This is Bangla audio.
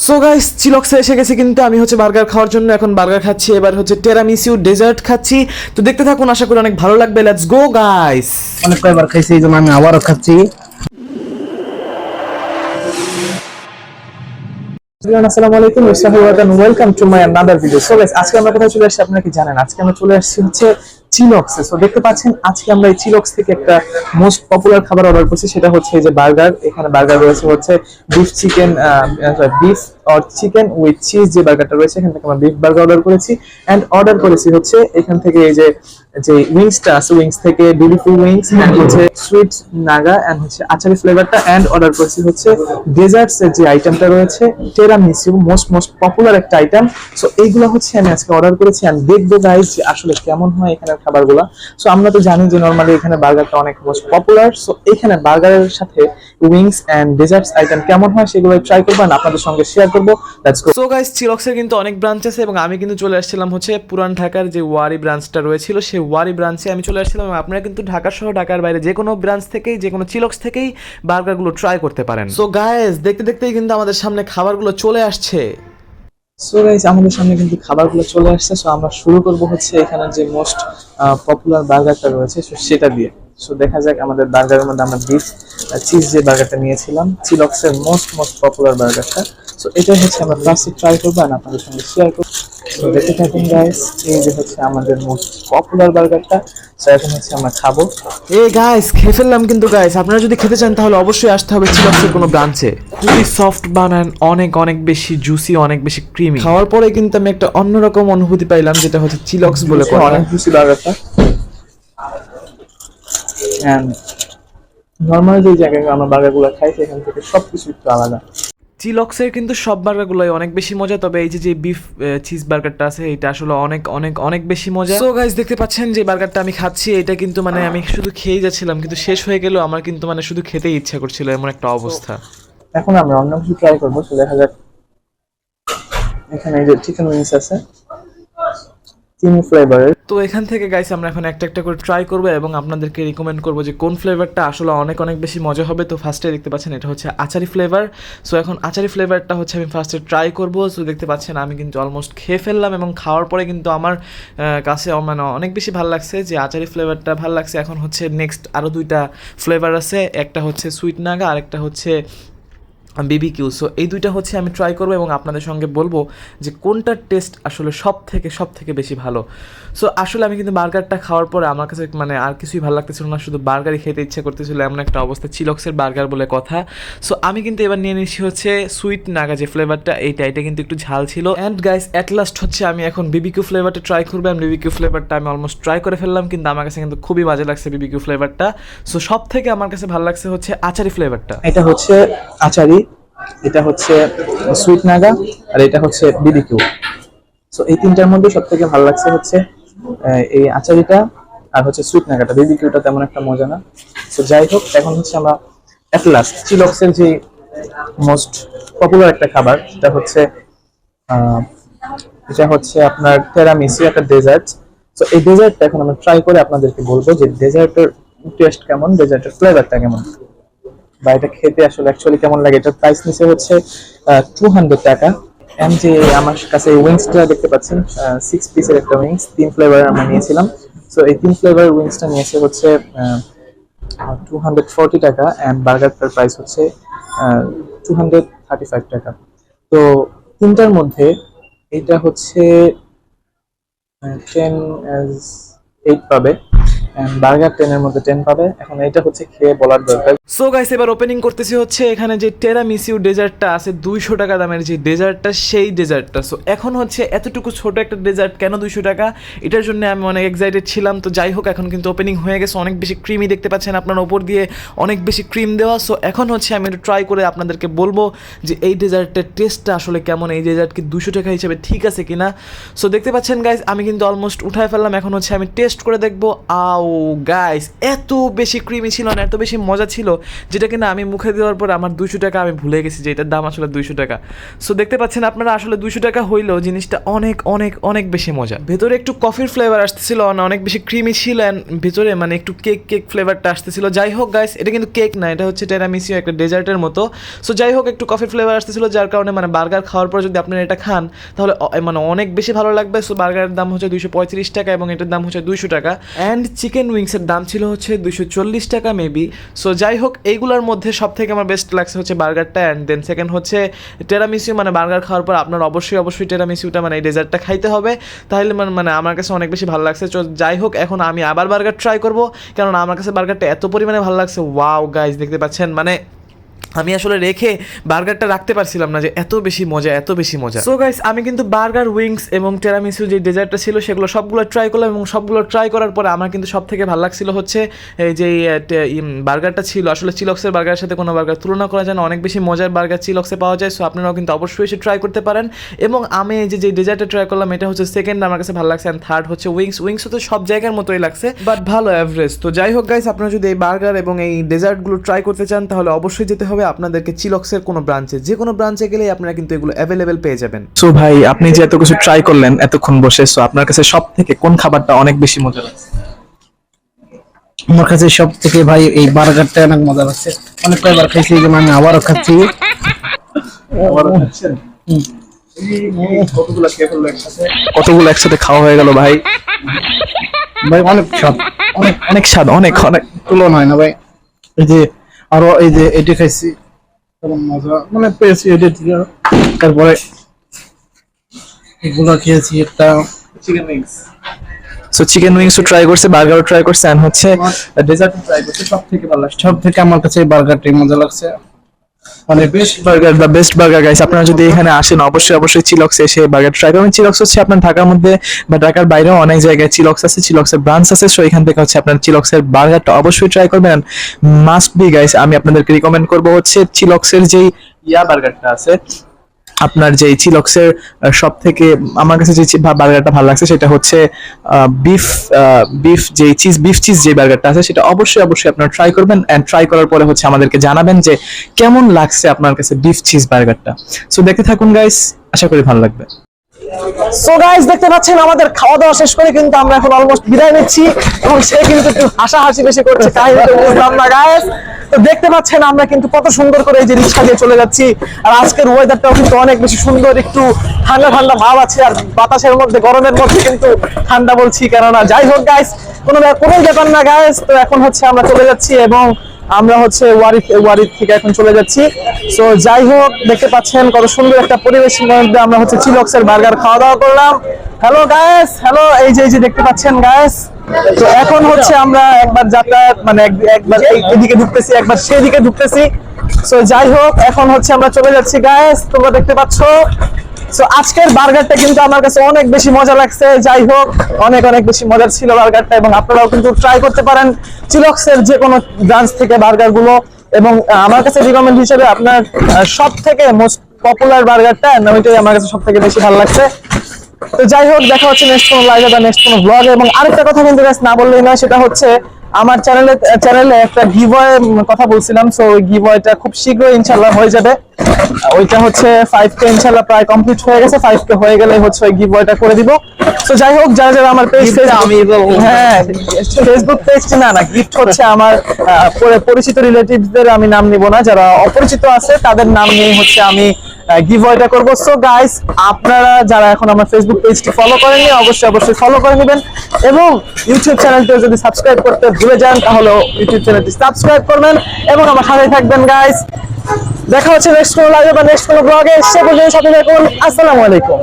সো গাইস চিলক্সে এসে গেছি, কিন্তু আমি হচ্ছে বার্গার খাওয়ার জন্য এখন বার্গার খাচ্ছি। এবার হচ্ছে টেরামিসু ডেজার্ট খাচ্ছি, তো দেখতে থাকুন, আশা করি অনেক ভালো লাগবে। Let's go guys. অনেক কয়বার খাইছি, এই জন্য আমি আবারও খাচ্ছি। আসসালামু আলাইকুম, welcome to my another video. So guys, আজকে আমরা কোথায় চলে আসছি আপনারা কি জানেন? আজকে আমরা চলে আসছি হচ্ছে চিলক্সে। সো দেখতে পাচ্ছেন আজকে আমরা এই চিলক্স থেকে একটা মোস্ট পপুলার খাবার অর্ডার করছি, সেটা হচ্ছে এই যে বার্গার। এখানে বার্গার রয়েছে হচ্ছে beef chicken, beef or chicken with cheese যে বার্গারটা রয়েছে, এখান থেকে আমরা বিফ বার্গার অর্ডার করেছি। এন্ড অর্ডার করেছি হচ্ছে এখান থেকে এই যে উইংসটা আছে, উইংস থেকে বিউটিফুল উইংস এন্ড হচ্ছে সুইট নাগা এন্ড হচ্ছে আচারি ফ্লেভারটা। এন্ড অর্ডার করেছি হচ্ছে ডেজার্টস এর যে আইটেমটা রয়েছে টেরামিসু, মোস্ট পপুলার একটা আইটেম। সো এইগুলো হচ্ছে আমি আজকে অর্ডার করেছি এন্ড দেখবো গাইস যে আসলে কেমন হয় এখানের খাবারগুলো। সো আমরা তো জানি যে নরমালি এখানে বার্গারটা অনেক মোস্ট পপুলার। সো এখানে বার্গারের সাথে উইংস এন্ড ডেজার্টস আইটেম কেমন হয় সেগুলো ট্রাই করবো আর আপনাদের সঙ্গে শেয়ার করবো। Let's go. সো গাইস, চিলক্সের কিন্তু অনেক ব্রাঞ্চ আছে এবং আমি কিন্তু চলে আসছিলাম হচ্ছে পুরান ঢাকার যে ওয়ারি ব্রাঞ্চটা রয়েছিল, সেই ওয়ারি ব্রাঞ্চে আমি চলে আসছিলাম। এবং আপনারা কিন্তু ঢাকা সহ ঢাকার বাইরে যে কোনো ব্রাঞ্চ থেকেই, যে কোনো চিলক্স থেকেই বার্গারগুলো ট্রাই করতে পারেন। সো গাইস, দেখতে দেখতেই কিন্তু আমাদের সামনে খাবারগুলো চলে আসছে। সো গাইস, আমাদের সামনে কিন্তু খাবারগুলো চলে আসছে। সো আমরা শুরু করব হচ্ছে এখানে যে মোস্ট পপুলার বার্গারটা রয়েছে সেটা দিয়ে। সো দেখা যাক, আমাদের বার্গারের মধ্যে আমরা বিফ চিজ যে বার্গারটা নিয়েছিলাম, চিলক্সের মোস্ট পপুলার বার্গারটা। সো এটাই হচ্ছে আমরা ফার্স্টে ট্রাই করবো আর আপনাদের সঙ্গে শেয়ার করবো। সো দেখতে থাকুন গাইস, এই যে হচ্ছে আমাদের মোস্ট পপুলার বার্গারটা। সো এখন হচ্ছে আমরা খাবো। এই গাইস, খেয়ে ফেললাম কিন্তু গাইস, আপনারা যদি খেতে চান তাহলে অবশ্যই আসতে হবে চিলক্সের কোনো ব্রাঞ্চে। খুবই সফট বানান, অনেক বেশি জুসি, অনেক বেশি ক্রিমি। খাওয়ার পরে কিন্তু আমি একটা অন্যরকম অনুভূতি পাইলাম, যেটা হচ্ছে চিলক্স বলে কথা। অনেক জুসি বার্গারটা। নর্মালি যে জায়গায় আমরা বার্গারগুলো খাই সেখান থেকে সবকিছু একটু আলাদা। চিলক্সের কিন্তু সব বার্গারগুলোই অনেক বেশি মজা, তবে এই যে বিফ চিজ বার্গারটা আছে এটা আসলে অনেক বেশি মজা। সো গাইস, দেখতে পাচ্ছেন যে বার্গারটা আমি খাচ্ছি, এটা কিন্তু মানে আমি শুধু খেয়েই যাচ্ছিলাম, কিন্তু শেষ হয়ে গেল আমার কিন্তু মানে শুধু খেতেই ইচ্ছা করছিল, এমন একটা অবস্থা। এখন আমরা অন্য কিছু ট্রাই করবো। সো দেখা যাক, এখানে এই যে চিকেন উইংস আছে চিনি ফ্লেভারের। তো এখান থেকে গাইস আমরা এখন একটা করে ট্রাই করবো এবং আপনাদেরকে রিকমেন্ড করবো যে কোন ফ্লেভারটা আসলে অনেক বেশি মজা হবে। তো ফার্স্টে দেখতে পাচ্ছেন এটা হচ্ছে আচারি ফ্লেভার। সো এখন আচারি ফ্লেভারটা হচ্ছে আমি ফার্স্টে ট্রাই করবো। সো দেখতে পাচ্ছেন আমি কিন্তু অলমোস্ট খেয়ে ফেললাম এবং খাওয়ার পরে কিন্তু আমার কাছে মানে অনেক বেশি ভালো লাগছে, যে আচারি ফ্লেভারটা ভালো লাগছে। এখন হচ্ছে নেক্সট আরও দুইটা ফ্লেভার আছে, একটা হচ্ছে সুইট নাগা আর একটা হচ্ছে বিবিকিউ। সো এই দুইটা হচ্ছে আমি ট্রাই করবো এবং আপনাদের সঙ্গে বলবো যে কোনটার টেস্ট আসলে সব থেকে বেশি ভালো। সো আসলে আমি কিন্তু বার্গারটা খাওয়ার পরে আমার কাছে মানে আর কিছুই ভালো লাগতেছিল না, শুধু বার্গারই খেতে ইচ্ছে করতেছিল, এমন একটা অবস্থা। চিলক্সের বার্গার বলে কথা। সো আমি কিন্তু এবার নিয়ে নিচ্ছি হচ্ছে সুইট নাগা যে ফ্লেভারটা, এটা কিন্তু একটু ঝাল ছিল। অ্যান্ড গাইস, অ্যাট লাস্ট হচ্ছে আমি এখন বিবিকিউ ফ্লেভারটা ট্রাই করবো। এবং বিবিকিউ ফ্লেভারটা আমি অলমোস্ট ট্রাই করে ফেললাম, কিন্তু আমার কাছে কিন্তু খুবই বাজে লাগছে বিবিকিউ ফ্লেভারটা। সো সব থেকে আমার কাছে ভালো লাগছে হচ্ছে আচারি ফ্লেভারটা। এটা হচ্ছে আচারি, এটা হচ্ছে সুইট নাগা আর এটা হচ্ছে বিবিকিউ। সো এই তিনটার মধ্যে সব থেকে ভালো লাগছে হচ্ছে এই আচারিটা আর হচ্ছে সুইট নাগাটা। বিবিকিউটা তেমন একটা মজা না। তো যাই হোক, এখন হচ্ছে আমরা এট লাস্ট চিলক্সের যে মোস্ট পপুলার একটা খাবার, এটা হচ্ছে আপনার টেরামিসু, একটা ডেজার্ট। তো এই ডেজার্টটা এখন আমরা ট্রাই করে আপনাদেরকে বলবো যে ডেজার্টের টেস্ট কেমন, ডেজার্টের ফ্লেভারটা কেমন, বা এটা খেতে আসলে অ্যাকচুয়ালি কেমন লাগে। এটার প্রাইস নিচে হচ্ছে 200 টাকা। এন্ড যে আমার কাছে উইংসটা দেখতে পাচ্ছেন, 6 পিসের একটা উইংস, 3 ফ্লেভারের আমরা নিয়েছিলাম। সো এই 3 ফ্লেভারের উইংসটা নিয়েছে হচ্ছে 240 টাকা এন্ড বার্গারটার প্রাইস হচ্ছে 235 টাকা। তো তিনটার মধ্যে এটা হচ্ছে 10/8 পাবে, বার্গার 10 এর মধ্যে 10 পাবে। এখন এটা হচ্ছে খেয়ে বলার দরকার। সো গাইস, এবার ওপেনিং করতেছি হচ্ছে এখানে যে টেরামিসু ডেজার্টটা আছে 200 টাকা দামের যে ডেজার্টটা, সেই ডেজার্টটা। সো এখন হচ্ছে এতটুকু ছোট একটা ডেজার্ট কেন 200 টাকা, এটার জন্য আমি অনেক এক্সাইটেড ছিলাম। তো যাই হোক, এখন কিন্তু ওপেনিং হয়ে গেছে, অনেক বেশি ক্রিমি দেখতে পাচ্ছেন আপনার ওপর দিয়ে অনেক বেশি ক্রিম দেওয়া। সো এখন হচ্ছে আমি একটু ট্রাই করে আপনাদেরকে বলবো যে এই ডেজার্টের টেস্টটা আসলে কেমন, এই ডেজার্ট কি 200 টাকা হিসেবে ঠিক আছে কিনা। সো দেখতে পাচ্ছেন গাইস, আমি কিন্তু অলমোস্ট উঠায় ফেললাম, এখন হচ্ছে আমি টেস্ট করে দেখবো। ওয়াও গাইস, এত বেশি ক্রিমি ছিল না, এত বেশি মজা ছিল, যেটা কিনা আমি মুখে দেওয়ার পর আমার 200 টাকা আমি ভুলে গেছি যে এটার দাম আসলে 200 টাকা। সো দেখতে পাচ্ছেন আপনারা, আসলে 200 টাকা হইলেও জিনিসটা অনেক অনেক অনেক বেশি মজা। ভেতরে একটু কফির ফ্লেভার আসতেছিল, অনেক বেশি ক্রিমি ছিল, ভেতরে মানে একটু কেক ফ্লেভারটা আসতেছিল। যাই হোক গাইস, এটা কিন্তু কেক না, এটা হচ্ছে টেরামিসু, একটা ডেজার্টের মতো। সো যাই হোক, একটু কফির ফ্লেভার আসতেছিল, যার কারণে মানে বার্গার খাওয়ার পর যদি আপনারা এটা খান তাহলে মানে অনেক বেশি ভালো লাগবে। সো বার্গারের দাম হচ্ছে 235 টাকা এবং এটার দাম হচ্ছে 200 টাকা। অ্যান্ড চিকেন উইংসের দাম ছিল হচ্ছে 240 টাকা মেবি। সো যাই হোক, এইগুলোর মধ্যে সব থেকে আমার বেস্ট লাগছে হচ্ছে বার্গারটা, অ্যান্ড দেন সেকেন্ড হচ্ছে টেরামিসু। মানে বার্গার খাওয়ার পর আপনার অবশ্যই টেরামিসুটা মানে এই ডেজার্টটা খাইতে হবে, তাহলে মানে আমার কাছে অনেক বেশি ভালো লাগছে। যাই হোক, এখন আমি আবার বার্গার ট্রাই করবো, কারণ আমার কাছে বার্গারটা এত পরিমাণে ভালো লাগছে। ওয়াও গাইস, দেখতে পাচ্ছেন মানে আমি আসলে রেখে বার্গারটা রাখতে পারছিলাম না, যে এত বেশি মজা, এত বেশি মজা। সো গাইস, আমি কিন্তু বার্গার, উইংস এবং টেরামিসু যে ডেজার্টটা ছিল সেগুলো সবগুলো ট্রাই করলাম, এবং সবগুলো ট্রাই করার পরে আমার কিন্তু সব থেকে ভালো লাগছিল হচ্ছে এই যে বার্গারটা ছিল। আসলে চিলক্সের বার্গারের সাথে কোনো বার্গার তুলনা করা যায় না, অনেক বেশি মজার বার্গার চিলক্সে পাওয়া যায়। সো আপনারাও কিন্তু অবশ্যই এসে ট্রাই করতে পারেন। এবং আমি এই যে ডেজার্টটা ট্রাই করলাম, এটা হচ্ছে সেকেন্ড আমার কাছে ভালো লাগছে, অ্যান্ড থার্ড হচ্ছে উইংস তো সব জায়গার মতোই লাগছে, বাট ভালো অ্যাভারেজ। তো যাই হোক গাইস, আপনারা যদি এই বার্গার এবং এই ডেজার্টগুলো ট্রাই করতে চান তাহলে অবশ্যই যেতে হবে আপনাদেরকে চিলক্সের কোনো ব্রাঞ্চে। যে কোনো ব্রাঞ্চে গেলেই আপনারা কিন্তু এগুলো অ্যাভেলেবেল পেয়ে যাবেন। সো ভাই, আপনি যে এত কিছু ট্রাই করলেন এতক্ষণ বসে, সো আপনার কাছে সব থেকে কোন খাবারটা অনেক বেশি মজা লাগছে? আমার কাছে সব থেকে ভাই এই বার্গারটা অনেক মজা লাগছে, অনেক কয়েকবার খাইছি, এই জন্য আমি আবারও খাচ্ছি। কতগুলো একসাথে খাওয়া হয়ে গেল ভাই? ভাই অনেক স্বাদ, অনেক অনেক স্বাদ, অনেক অনেক তুলনা হয় না ভাই। এই যে আরো এই যে এটি খাইছি, কেমন মজা মানে পেয়েছি এটি থেকে। তারপরে এগুলো খেয়েছি, একটা চিকেন উইংস। সো চিকেন উইংসও ট্রাই করছে, বার্গারও ট্রাই করছে, এন্ড হচ্ছে ডেজার্টও ট্রাই করছে। সব থেকে ভালো লাগছে, সব থেকে আমার কাছে এই বার্গারটাই মজা লাগছে। মানে বেস্ট বার্গার বা বেস্ট বার্গার গাইস। আপনারা যদি এখানে আসেন অবশ্যই চিলক্সে এসে বার্গার ট্রাই করবেন। চিলক্স হচ্ছে আপনার ঢাকার মধ্যে বা ঢাকার বাইরেও অনেক জায়গায় চিলক্স আছে, চিলক্সের ব্রাঞ্চ আছে। সো এখান থেকে হচ্ছে আপনার চিলক্সের বার্গারটা অবশ্যই ট্রাই করবেন। মাস্ট বি গাইস, আমি আপনাদেরকে রিকমেন্ড করবো হচ্ছে চিলক্সের যেই বার্গারটা আছে, আপনার যে চিলক্সের সব থেকে আমার কাছে যে বার্গারটা ভালো লাগছে সেটা হচ্ছে বিফ যে চিজ যে বার্গারটা আছে, সেটা অবশ্যই আপনারা ট্রাই করবেন, এন্ড ট্রাই করার পরে হচ্ছে আমাদেরকে জানাবেন যে কেমন লাগছে আপনার কাছে বিফ চিজ বার্গারটা। সো দেখতে থাকুন গাইস, আশা করি ভালো লাগবে। সো গাইস, দেখতে পাচ্ছেন আমাদের খাওয়া দাওয়া শেষ করে কিন্তু আমরা এখন অলমোস্ট বিদায় নিচ্ছি, এবং সে কিন্তু একটু হাসাহাসি বেশি করছে, তাই বুঝলাম না গাইস। তো দেখতে পাচ্ছেন আমরা কিন্তু কত সুন্দর করে এই যে রিক্সা দিয়ে চলে যাচ্ছি, আর আজকের ওয়েদারটাও কিন্তু অনেক বেশি সুন্দর, একটু ঠান্ডা ঠান্ডা ভাব আছে, আর বাতাসের মধ্যে গরমের মধ্যে কিন্তু ঠান্ডা বলছি কেননা। যাই হোক গাইস, কোনো ব্যাপার না গাইস। তো এখন হচ্ছে আমরা চলে যাচ্ছি, এবং আমরা হচ্ছে ওয়ারি থেকে এখন চলে যাচ্ছি। সো যাই হোক, দেখতে পাচ্ছেন কত সুন্দর একটা পরিবেশের মধ্যে আমরা হচ্ছে চিলক্সের বার্গার খাওয়া দাওয়া করলাম। হ্যালো গাইস, হ্যালো, এই যে দেখতে পাচ্ছেন গাইস। তো এখন হচ্ছে আমরা একবার যাতায়াত মানে একবার এদিকে ঢুকতেছি, একবার সেদিকে ঢুকতেছি। সো যাই হোক, এখন হচ্ছে আমরা চলে যাচ্ছি গাইস, তোমরা দেখতে পাচ্ছো। সো আজকের বার্গারটা কিন্তু আমার কাছে অনেক বেশি মজা লাগছে। যাই হোক, অনেক বেশি মজার ছিল বার্গারটা, এবং আপনারাও কিন্তু ট্রাই করতে পারেন চিলক্সের যে কোনো ব্রাঞ্চ থেকে বার্গার গুলো। এবং আমার কাছে রিকমেন্ড হিসেবে আপনার সব থেকে মোস্ট পপুলার বার্গারটা, ওইটাই আমার কাছে সব থেকে বেশি ভালো লাগছে। তো যাই হোক, দেখা হচ্ছে নেক্সট কোনো লাইভে বা নেক্সট কোনো ব্লগে। এবং আরেকটা কথা কিন্তু না বললেই নয়, সেটা হচ্ছে আমার চ্যানেলে একটা গিভওয়ে কথা বলছিলাম। সো ওই গিভওয়েটা খুব শীঘ্রই ইনশাআল্লাহ হয়ে যাবে। ওইটা হচ্ছে 5K ইনশাআল্লাহ প্রায় কমপ্লিট হয়ে গেছে। 5K হয়ে গেলে হচ্ছে ওই গিভওয়েটা করে দিব। সো যাই হোক, যারা আমার পেজ ফেসবুক পেজটি না গিফট হচ্ছে আমার পরিচিত রিলেটিভসদের আমি নাম নিব না, যারা অপরিচিত আছে তাদের নাম নিয়ে হচ্ছে আমি গিভওয়েটা করব। সো গাইস, আপনারা যারা এখন আমার ফেসবুক পেজটি ফলো করেননি অবশ্যই ফলো করে নেবেন, এবং ইউটিউব চ্যানেলটি যদি সাবস্ক্রাইব করতে ভুলে যান তাহলে ইউটিউব চ্যানেলটি সাবস্ক্রাইব করবেন এবং আমার সাথে থাকবেন গাইস। দেখা হচ্ছে নেক্সট কোনো লাইভে বা নেক্সট কোনো ব্লগে। সে পর্যন্ত সাথে থাকুন। আসসালামু আলাইকুম।